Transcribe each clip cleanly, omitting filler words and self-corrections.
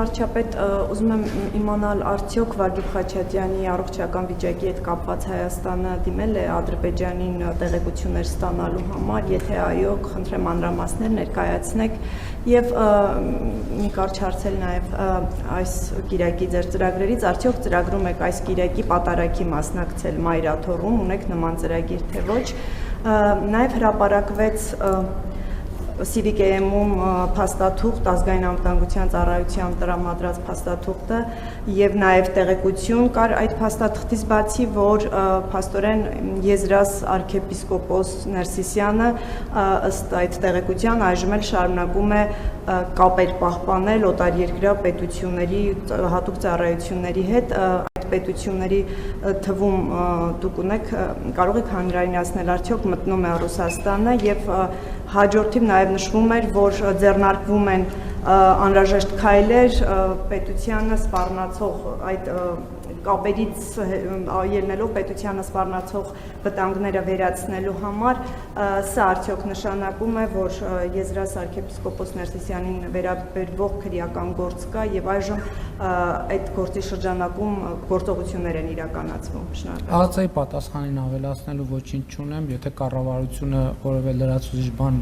վարչապետ, ուզում եմ իմանալ արդյոք Վագիվ Խաչատյանի առողջական վիճակի հետ կապված Հայաստանը դիմել է Ադրբեջանին տեղեկություններ ստանալու համար, եթե այո, խնդրեմ մանրամասներ ներկայացնեք եւ մի կարճ հարցել նաեւ այս գիրակի ձեր ծրագրերից արդյոք ծրագրում եք այս գիրակի պատարագի մասնակցել մայրաթոռում, ունեք նման ծրագիր թե ոչ, նաեւ հրապարակվեց CVKM-ում փաստաթուղթ ազգային անվտանգության ծառայության տրամադրած փաստաթուղթը եւ նաեւ տեղեկություն կար այդ փաստաթղթից բացի, որ փաստորեն Եզրաս arczepiskopos Ներսիսյանը ըստ այդ տեղեկության այժմ էլ շարունակում է կապեր պահպանել օտարերկրյա պետությունների հատուկ ծառայությունների հետ այդ պետությունների թվում դուք ունեք կարող եք հանրայնացնել արդյոք մտնում է Ռուսաստանը եւ հաջորդիվ նաեւ նշվում էր, որ ձեռնարկվում են անհրաժեշտ քայլեր պետությանը սպառնացող այդ կապերից ելնելով պետությանը սպառնացող վտանգները վերացնելու համար, սա արդյոք նշանակում է, որ Եզրաս arczepiskopos Ներսիսյանին վերաբերվող քրեական գործ կա եւ այժմ այդ գործի շրջանակում գործողություններ են իրականացվում։ Շնորհակալ։ Ածայի պատասխանին ավելացնելու ոչինչ չունեմ, եթե կառավարությունը որևէ լրացուցիչ բան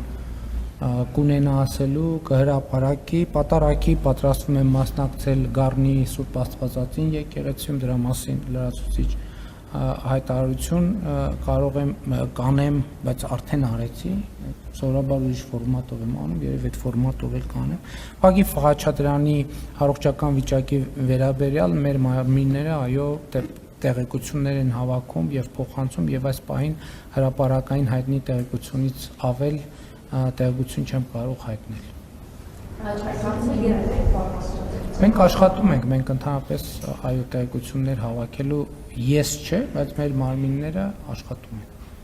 կունենա ասելու կհրապարակի պատարագի պատրաստվում եմ մասնակցել Գառնի Սուրբ Աստվածածին եկեղեցիում դրա մասին լրացուցիչ հայտարարություն կարող եմ կանեմ, բայց արդեն արեցի, սովորաբար ուրիշ ֆորմատով եմ անում, երևի այդ ֆորմատով էլ կանեմ։ Վագիվ Խաչատրյանի առողջական վիճակի վերաբերյալ մեր մարմինները այո տեղեկություններ են հավաքում եւ փոխանցում եւ այս պահին հրապարակային հայտնի տեղեկությունից ավել տեղեկություն չեմ կարող հայտնել։ Մենք աշխատում ենք, մենք ընդհանրապես այո տեղեկություններ հավաքելու ես չէ, բայց մեր մարմինները աշխատում են։